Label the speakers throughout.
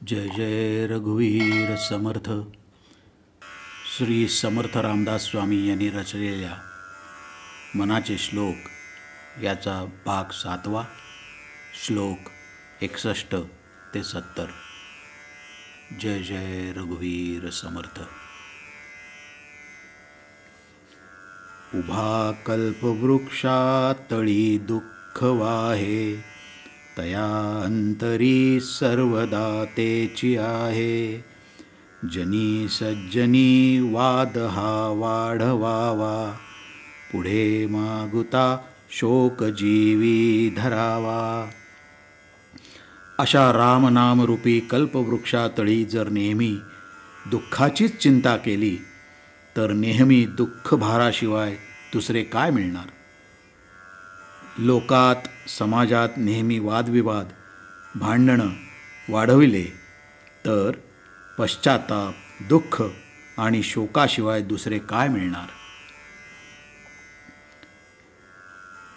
Speaker 1: जय जय रघुवीर समर्थ. श्री समर्थ रामदास स्वामी यांनी रचलेल्या मनाचे श्लोक याचा भाग 7वा, श्लोक 61 ते 70. जय जय रघुवीर समर्थ. उभा कल्पवृक्षातळी दुःख वाहे, तया अंतरी सर्वदा तेची आहे. जनी सज्जनी वाद हा वाढवावा, पुढे मागुता शोक जीवी धरावा. अशा रामनामरूपी कल्पवृक्षातळी जर नेहमी दुःखाचीच चिंता केली तर नेहमी दुःख भाराशिवाय दुसरे काय मिळणार. लोकात समाजात नेहमी वादविवाद भांडणं वाढविले तर पश्चाताप, दुःख आणि शोकाशिवाय दुसरे काय मिळणार.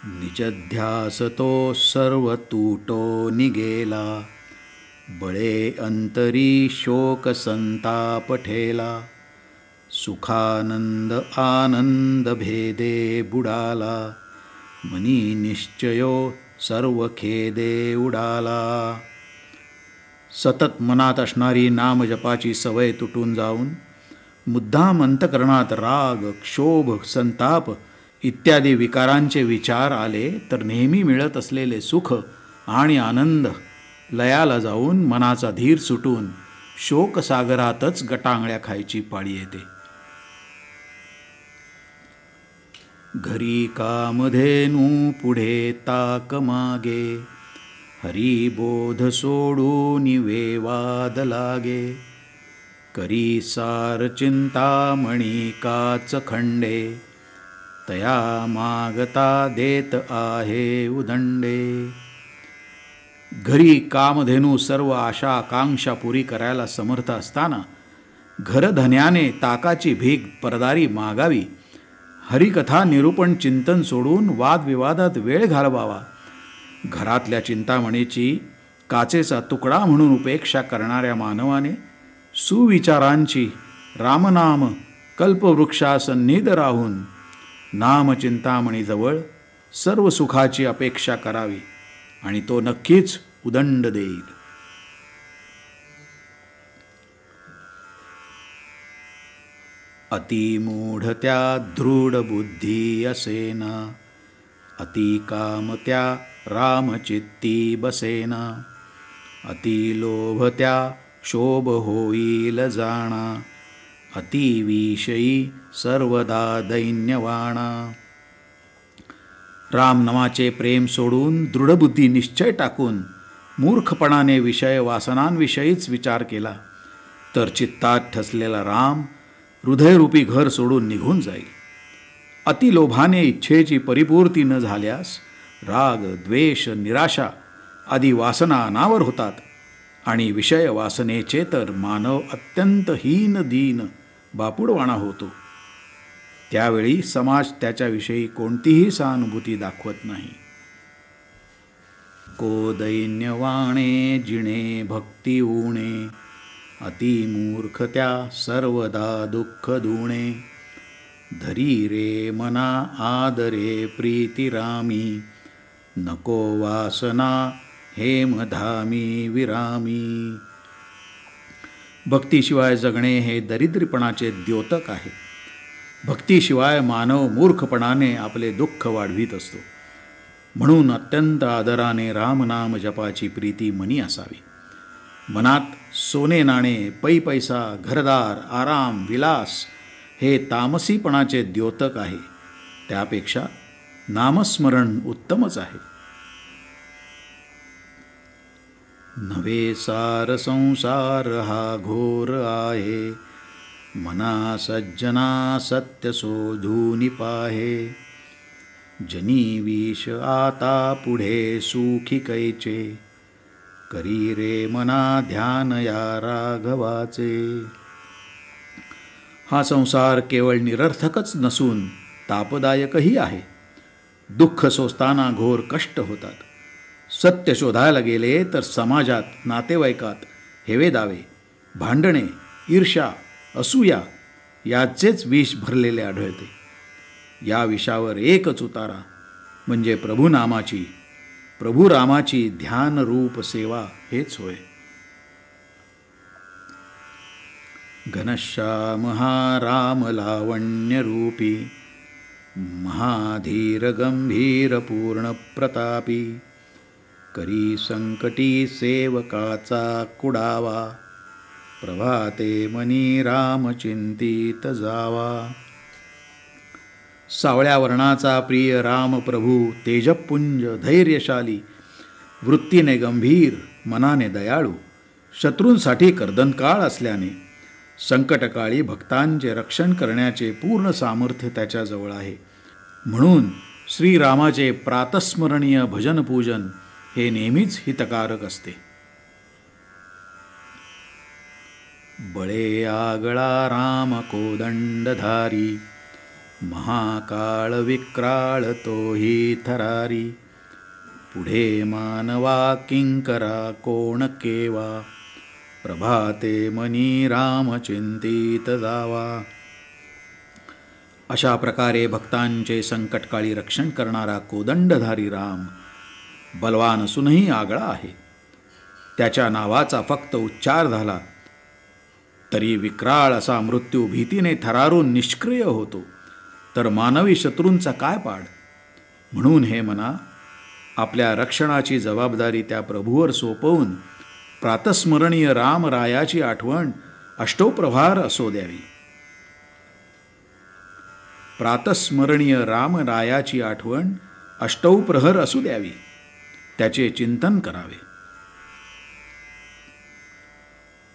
Speaker 1: निजध्यास तो सर्व तूटो निगेला, बळे अंतरी शोक संताप ठेला. सुखानंद आनंद भेदे बुडाला, मनी निश्चयो सर्व खेदे उडाला. सतत मनात असणारी नामजपाची सवय तुटून जाऊन मुद्दाम अंतकरणात राग, क्षोभ, संताप इत्यादी विकारांचे विचार आले तर नेहमी मिळत असलेले सुख आणि आनंद लयाला जाऊन मनाचा धीर सुटून शोकसागरातच गटांगळ्या खायची पाळी येते. घरी कामधेनू पुढे ताक मागे, हरिबोध सोडून वेवाद लागे. करी सार चिंतामणी काच खंडे, तया मागता देत आहे उदंडे. घरी कामधेनू सर्व आशा आकांक्षा पुरी करायला समर्थ असताना घरधन्याने ताकाची भीक परदारी मागावी. हरिकथा निरूपण चिंतन सोडून वादविवादात वेळ घालवावा. घरातल्या चिंतामणीची काचेचा तुकडा म्हणून उपेक्षा करणाऱ्या मानवाने सुविचारांची रामनाम कल्पवृक्षासन्निध राहून नामचिंतामणीजवळ सर्व सुखाची अपेक्षा करावी आणि तो नक्कीच उदंड देईल. अति मूढ त्या दृढ बुद्धी असेना, अति काम त्या रामचित्ती बसेना. अति लोभ त्या क्षोभ होईल जाणा, अति विषयी सर्वदा दैन्यवाणा. रामनामाचे प्रेम सोडून दृढबुद्धी निश्चय टाकून मूर्खपणाने विषय वासनांविषयीच विचार केला तर चित्तात ठसलेला राम हृदयरूपी घर सोडून निघून जाईल. अतिलोभाने इच्छेची परिपूर्ती न झाल्यास राग, द्वेष, निराशा आदी वासना अनावर होतात आणि विषय वासनेचे तर मानव अत्यंत हीन दीन बापुडवाणा होतो. त्यावेळी समाज त्याच्याविषयी कोणतीही सहानुभूती दाखवत नाही. को दैन्यवाणे जिणे भक्ती उणे, अति मूर्ख त्या सर्वदा दुःख दुणे. धरी रे मना आदरे प्रीती रामी, नको वासना हेमधामी विरामी. भक्तीशिवाय जगणे हे दरिद्रीपणाचे द्योतक आहे. भक्तीशिवाय मानव मूर्खपणाने आपले दुःख वाढवित असतो. म्हणून अत्यंत आदराने रामनाम जपाची प्रीती मनी असावी. मनात सोने नाणे, पै पैसा, घरदार, आराम, विलास हे तामसीपणाचे द्योतक आहे. त्यापेक्षा नामस्मरण उत्तमच आहे. नवे सार संसार हा घोर आहे, मना सज्जना सत्य शोधून पाहे. जनी विष आता पुढे सुखी कैचे, करी रे मना ध्यान या राघवाचे. हा संसार केवळ निरर्थकच नसून तापदायकही आहे. दुःख सोसताना घोर कष्ट होतात. सत्य शोधायला गेले तर समाजात, नातेवाईकात हेवेदावे, भांडणे, ईर्ष्या, असूया याचेच विष भरलेले आढळते. या विषावर एकच उतारा म्हणजे प्रभू रामाची ध्यानरूप सेवा हेच होय. घनश्याम हा राम लावण्यरूपी, महाधीर गंभीर पूर्ण प्रतापी, करी संकटी सेवकाचा कुडावा, प्रभाते मनी राम चिंतित जावा. सावळ्या वर्णाचा प्रिय राम प्रभू तेजपुंज धैर्यशाली, वृत्तीने गंभीर मनाने दयाळू, शत्रूंसाठी कर्दनकाळ असल्याने संकटकाळी भक्तांचे रक्षण करण्याचे पूर्ण सामर्थ्य त्याच्याजवळ आहे. म्हणून श्रीरामाचे प्रातस्मरणीय भजन पूजन हे नेहमीच हितकारक असते. बळे आगळा राम कोदंडधारी, महाकाळ विक्राळ तोही थरारी, पुढे मानवा किंकरा कोण केवा, प्रभाते मनी राम चिंतित जावा. अशा प्रकारे भक्तांचे संकटकाळी रक्षण करणारा कोदंडधारी राम बलवान असूनही आगळा आहे. त्याच्या नावाचा फक्त उच्चार झाला तरी विक्राळ असा मृत्यू भीतीने थरारून निष्क्रिय होतो, तर मानवी शत्रूंचा काय पाड. म्हणून हे मना, आपल्या रक्षणाची जबाबदारी त्या प्रभूवर सोपवून प्रातस्मरणीय रामरायाची आठवण अष्टोप्रहार असो द्यावी. प्रातस्मरणीय रामरायाची आठवण अष्टौप्रहर असू द्यावी, त्याचे चिंतन करावे.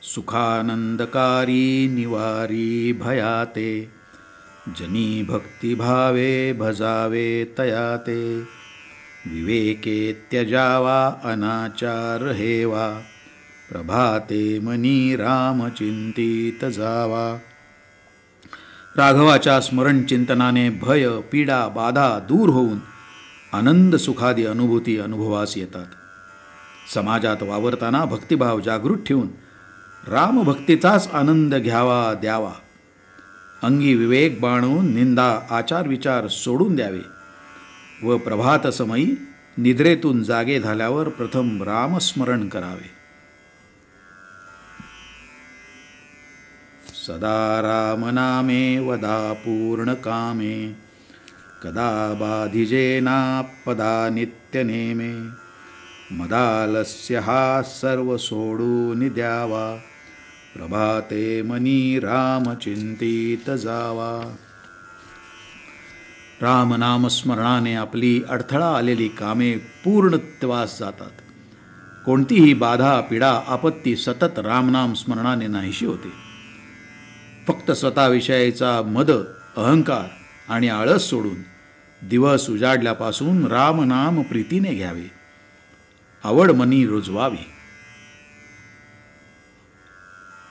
Speaker 1: सुखानंदकारी निवारी भयाते, जनी भक्तिभावे भजावे तयाते, विवेके त्यजावा अनाचार हेवा, प्रभाते मनी राम चिंतित जावा. राघवाच्या स्मरण चिंतनाने भय, पीडा, बाधा दूर होऊन आनंद सुखादी अनुभूती अनुभवास येतात. समाजात वावरताना भक्तिभाव जागृत ठेवून रामभक्तीचाच आनंद घ्यावा द्यावा. अंगी विवेक बाणवून निंदा आचार विचार सोडून द्यावे व प्रभातसमयी निद्रेतून जागे झाल्यावर प्रथम रामस्मरण करावे. सदा रामनामे वदा पूर्ण कामे, कदा बाधिजेनापदा नित्यनेमे, मदालस्य हा सर्व सोडून द्यावा, प्रभाते मनी राम चिंतित जावा. रामनामस्मरणाने आपली अडथळा आलेली कामे पूर्णत्वास जातात. कोणतीही बाधा पीडा आपत्ती सतत रामनाम स्मरणाने नाहीशी होते. फक्त स्वतःविषयीचा मद, अहंकार आणि आळस सोडून दिवस उजाडल्यापासून रामनाम प्रीतीने घ्यावे, आवड मनी रुजवावी.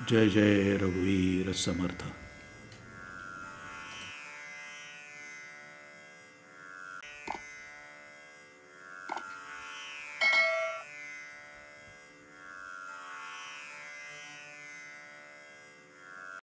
Speaker 1: जय जय रघुवीर समर्थ.